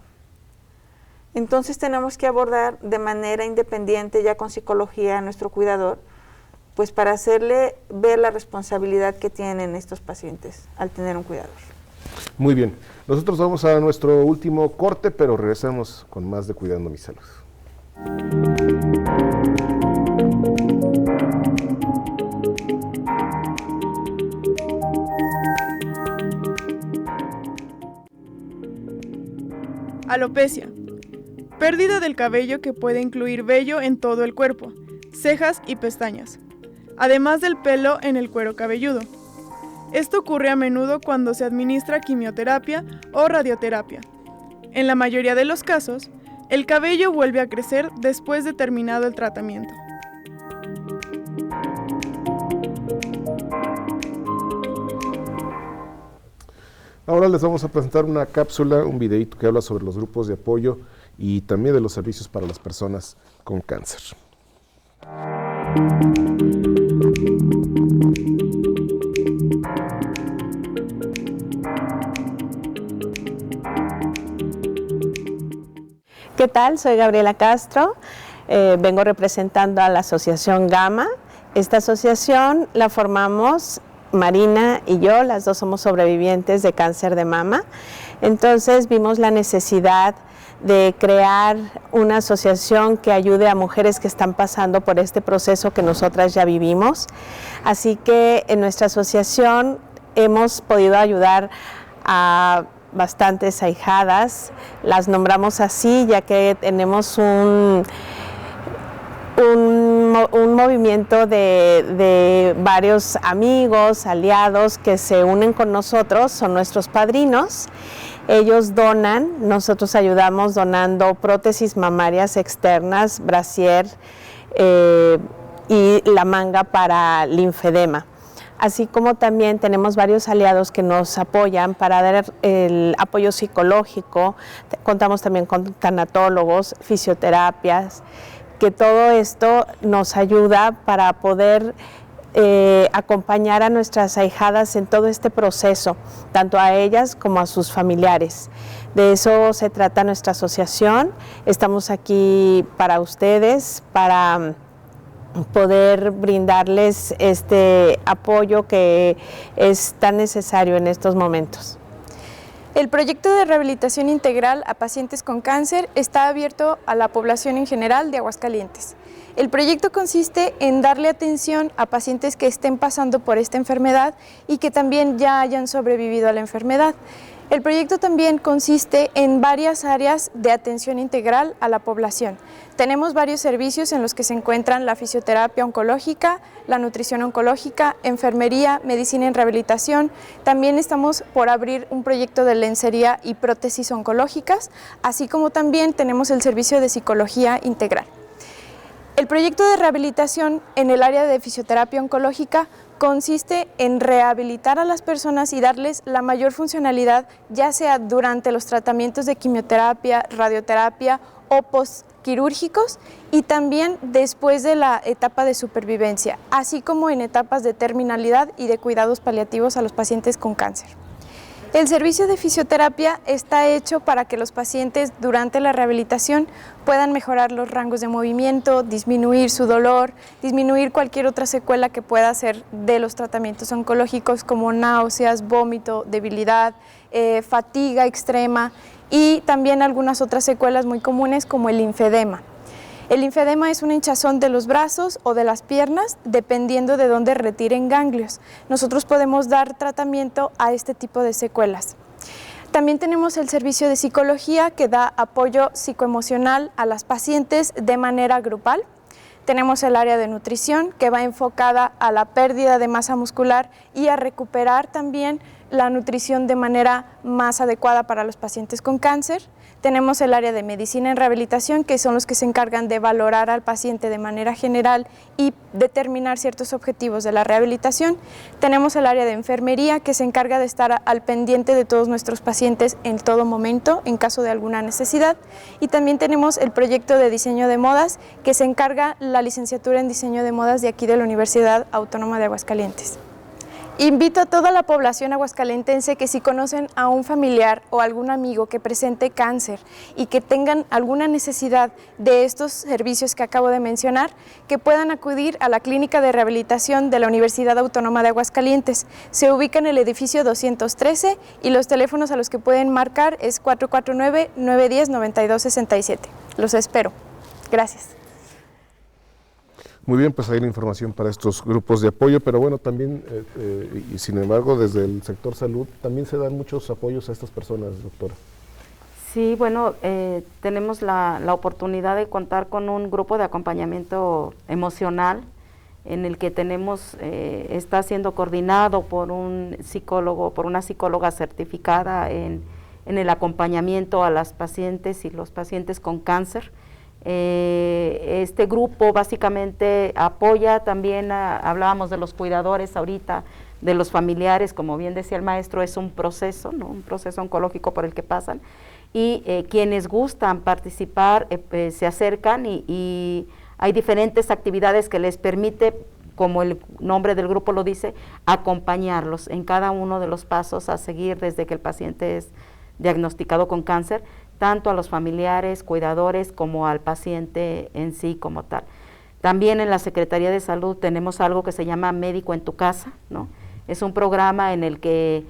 Entonces tenemos que abordar de manera independiente, ya con psicología, a nuestro cuidador, pues para hacerle ver la responsabilidad que tienen estos pacientes al tener un cuidador.
Muy bien. Nosotros vamos a nuestro último corte, pero regresamos con más de Cuidando mi Salud.
Alopecia. Pérdida del cabello que puede incluir vello en todo el cuerpo, cejas y pestañas, además del pelo en el cuero cabelludo. Esto ocurre a menudo cuando se administra quimioterapia o radioterapia. En la mayoría de los casos, el cabello vuelve a crecer después de terminado el tratamiento.
Ahora les vamos a presentar una cápsula, un videíto que habla sobre los grupos de apoyo y también de los servicios para las personas con cáncer.
¿Qué tal? Soy Gabriela Castro, vengo representando a la Asociación Gama. Esta asociación la formamos Marina y yo, las dos somos sobrevivientes de cáncer de mama. Entonces vimos la necesidad de crear una asociación que ayude a mujeres que están pasando por este proceso que nosotras ya vivimos. Así que en nuestra asociación hemos podido ayudar a bastantes ahijadas, las nombramos así ya que tenemos un movimiento de varios amigos, aliados que se unen con nosotros, son nuestros padrinos. Ellos donan, nosotros ayudamos donando prótesis mamarias externas, brasier y la manga para linfedema. Así como también tenemos varios aliados que nos apoyan para dar el apoyo psicológico, contamos también con tanatólogos, fisioterapias, que todo esto nos ayuda para poder acompañar a nuestras ahijadas en todo este proceso, tanto a ellas como a sus familiares. De eso se trata nuestra asociación. Estamos aquí para ustedes, para poder brindarles este apoyo que es tan necesario en estos momentos.
El proyecto de rehabilitación integral a pacientes con cáncer está abierto a la población en general de Aguascalientes. El proyecto consiste en darle atención a pacientes que estén pasando por esta enfermedad y que también ya hayan sobrevivido a la enfermedad. El proyecto también consiste en varias áreas de atención integral a la población. Tenemos varios servicios en los que se encuentran la fisioterapia oncológica, la nutrición oncológica, enfermería, medicina en rehabilitación. También estamos por abrir un proyecto de lencería y prótesis oncológicas, así como también tenemos el servicio de psicología integral. El proyecto de rehabilitación en el área de fisioterapia oncológica consiste en rehabilitar a las personas y darles la mayor funcionalidad, ya sea durante los tratamientos de quimioterapia, radioterapia o postquirúrgicos, y también después de la etapa de supervivencia, así como en etapas de terminalidad y de cuidados paliativos a los pacientes con cáncer. El servicio de fisioterapia está hecho para que los pacientes durante la rehabilitación puedan mejorar los rangos de movimiento, disminuir su dolor, disminuir cualquier otra secuela que pueda ser de los tratamientos oncológicos como náuseas, vómito, debilidad, fatiga extrema y también algunas otras secuelas muy comunes como el linfedema. El linfedema es una hinchazón de los brazos o de las piernas, dependiendo de dónde retiren ganglios. Nosotros podemos dar tratamiento a este tipo de secuelas. También tenemos el servicio de psicología que da apoyo psicoemocional a las pacientes de manera grupal. Tenemos el área de nutrición que va enfocada a la pérdida de masa muscular y a recuperar también la nutrición de manera más adecuada para los pacientes con cáncer. Tenemos el área de medicina en rehabilitación, que son los que se encargan de valorar al paciente de manera general y determinar ciertos objetivos de la rehabilitación. Tenemos el área de enfermería, que se encarga de estar al pendiente de todos nuestros pacientes en todo momento, en caso de alguna necesidad. Y también tenemos el proyecto de diseño de modas, que se encarga la licenciatura en diseño de modas de aquí de la Universidad Autónoma de Aguascalientes. Invito a toda la población aguascalentense que si conocen a un familiar o algún amigo que presente cáncer y que tengan alguna necesidad de estos servicios que acabo de mencionar, que puedan acudir a la Clínica de Rehabilitación de la Universidad Autónoma de Aguascalientes. Se ubica en el edificio 213 y los teléfonos a los que pueden marcar es 449-910-9267. Los espero. Gracias.
Muy bien, pues hay la información para estos grupos de apoyo, pero bueno, también, y sin embargo, desde el sector salud también se dan muchos apoyos a estas personas, doctora.
Sí, bueno, tenemos la oportunidad de contar con un grupo de acompañamiento emocional en el que está siendo coordinado por un psicólogo, por una psicóloga certificada en el acompañamiento a las pacientes y los pacientes con cáncer. Este grupo básicamente apoya también, hablábamos de los cuidadores ahorita, de los familiares, como bien decía el maestro, es un proceso, ¿no? Un proceso oncológico por el que pasan, y quienes gustan participar se acercan y hay diferentes actividades que les permite, como el nombre del grupo lo dice, acompañarlos en cada uno de los pasos a seguir desde que el paciente es diagnosticado con cáncer, tanto a los familiares, cuidadores, como al paciente en sí como tal. También en la Secretaría de Salud tenemos algo que se llama Médico en tu Casa, ¿no? Es un programa en el que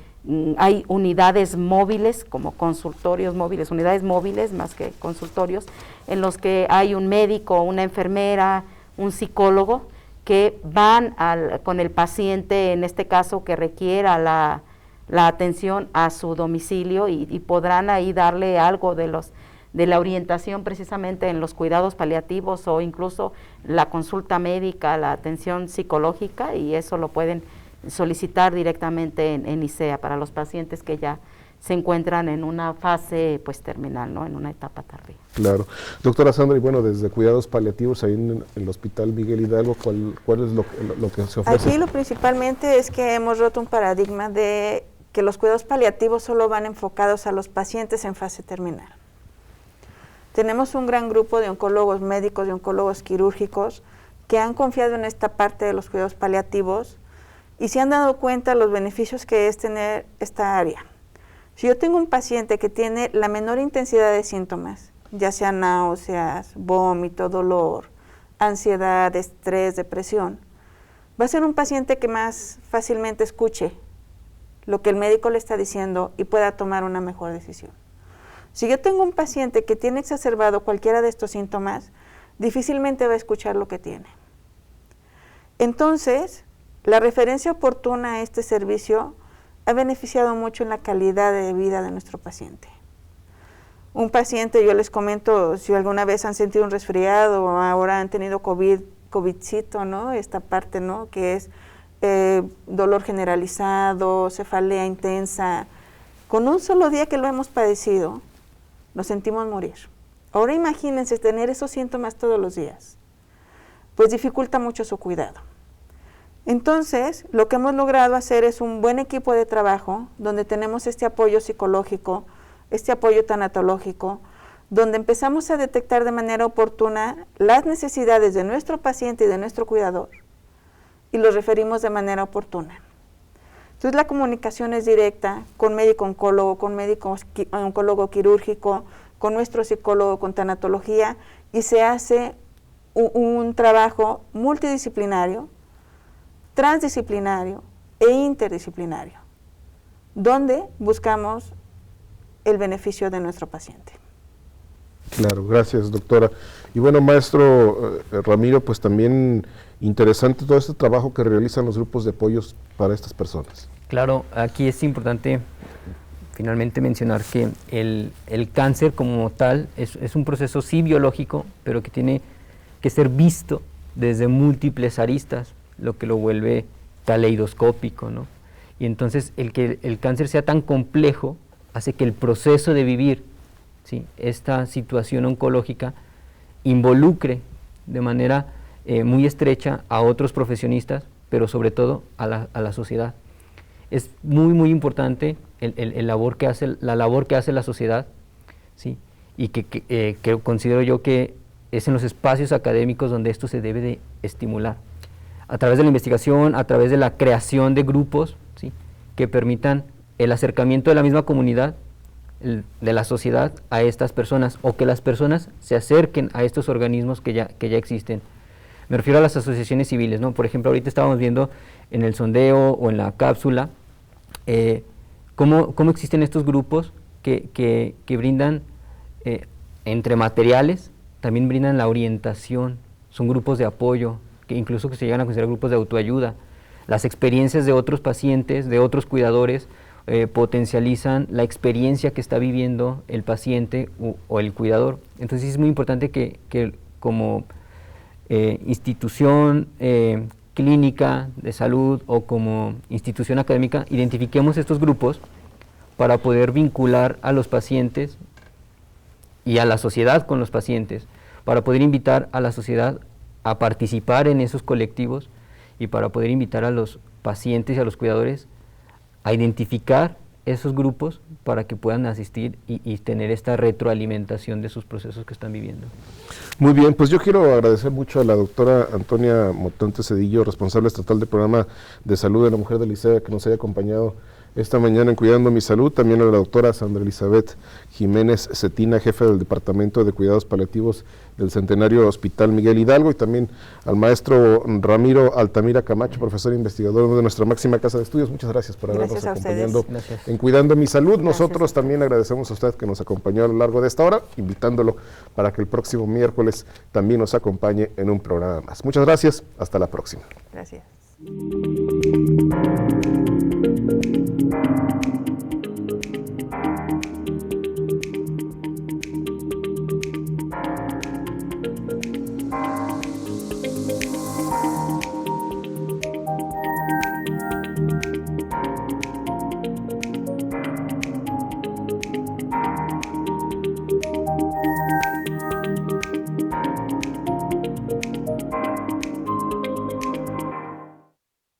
hay unidades móviles, como consultorios móviles, unidades móviles más que consultorios, en los que hay un médico, una enfermera, un psicólogo, que van con el paciente, en este caso que requiera la atención a su domicilio y podrán ahí darle algo de la orientación precisamente en los cuidados paliativos o incluso la consulta médica, la atención psicológica, y eso lo pueden solicitar directamente en ICEA para los pacientes que ya se encuentran en una fase pues terminal, ¿no? En una etapa tardía.
Claro. Doctora Sandra, y bueno, desde cuidados paliativos ahí en el Hospital Miguel Hidalgo, ¿cuál es lo que se ofrece?
Aquí lo principalmente es que hemos roto un paradigma de que los cuidados paliativos solo van enfocados a los pacientes en fase terminal. Tenemos un gran grupo de oncólogos médicos y oncólogos quirúrgicos que han confiado en esta parte de los cuidados paliativos y se han dado cuenta los beneficios que es tener esta área. Si yo tengo un paciente que tiene la menor intensidad de síntomas, ya sea náuseas, vómito, dolor, ansiedad, estrés, depresión, va a ser un paciente que más fácilmente escuche lo que el médico le está diciendo y pueda tomar una mejor decisión. Si yo tengo un paciente que tiene exacerbado cualquiera de estos síntomas, difícilmente va a escuchar lo que tiene. Entonces, la referencia oportuna a este servicio ha beneficiado mucho en la calidad de vida de nuestro paciente. Un paciente, yo les comento, si alguna vez han sentido un resfriado o ahora han tenido COVIDcito, ¿no? Esta parte, ¿no? Que es dolor generalizado, cefalea intensa. Con un solo día que lo hemos padecido, nos sentimos morir. Ahora imagínense tener esos síntomas todos los días, pues dificulta mucho su cuidado. Entonces, lo que hemos logrado hacer es un buen equipo de trabajo, donde tenemos este apoyo psicológico, este apoyo tanatológico, donde empezamos a detectar de manera oportuna las necesidades de nuestro paciente y de nuestro cuidador, y los referimos de manera oportuna. Entonces la comunicación es directa con médico oncólogo, con médico oncólogo quirúrgico, con nuestro psicólogo con tanatología, y se hace un trabajo multidisciplinario, transdisciplinario e interdisciplinario, donde buscamos el beneficio de nuestro paciente.
Claro, gracias, doctora. Y bueno, maestro Ramiro, pues también interesante todo este trabajo que realizan los grupos de apoyos para estas personas.
Claro, aquí es importante finalmente mencionar que el cáncer como tal es un proceso sí biológico, pero que tiene que ser visto desde múltiples aristas, lo que lo vuelve caleidoscópico, ¿no? Y entonces el que el cáncer sea tan complejo hace que el proceso de vivir, ¿sí?, esta situación oncológica involucre de manera muy estrecha a otros profesionistas, pero sobre todo a la sociedad. Es muy importante la labor que hace la sociedad, ¿sí?, y que considero yo que es en los espacios académicos donde esto se debe de estimular, a través de la investigación, a través de la creación de grupos, ¿sí?, que permitan el acercamiento de la misma comunidad, de la sociedad a estas personas, o que las personas se acerquen a estos organismos que ya existen. Me refiero a las asociaciones civiles, ¿no? Por ejemplo, ahorita estábamos viendo en el sondeo o en la cápsula cómo existen estos grupos que brindan entre materiales, también brindan la orientación, son grupos de apoyo, que incluso que se llegan a considerar grupos de autoayuda. Las experiencias de otros pacientes, de otros cuidadores, potencializan la experiencia que está viviendo el paciente o el cuidador. Entonces es muy importante que como institución clínica de salud o como institución académica identifiquemos estos grupos para poder vincular a los pacientes y a la sociedad con los pacientes, para poder invitar a la sociedad a participar en esos colectivos y para poder invitar a los pacientes y a los cuidadores a identificar esos grupos para que puedan asistir y tener esta retroalimentación de sus procesos que están viviendo.
Muy bien, pues yo quiero agradecer mucho a la doctora Antonia Montante Cedillo, responsable estatal del programa de salud de la mujer del ICEA, que nos haya acompañado esta mañana en Cuidando mi Salud, también a la doctora Sandra Elizabeth Jiménez Cetina, jefe del Departamento de Cuidados Paliativos del Centenario Hospital Miguel Hidalgo, y también al maestro Ramiro Altamira Camacho, profesor e investigador de nuestra máxima casa de estudios. Muchas gracias por habernos acompañado en Cuidando mi Salud. Nosotros también agradecemos a usted que nos acompañó a lo largo de esta hora, invitándolo para que el próximo miércoles también nos acompañe en un programa más. Muchas gracias, hasta la próxima.
Gracias.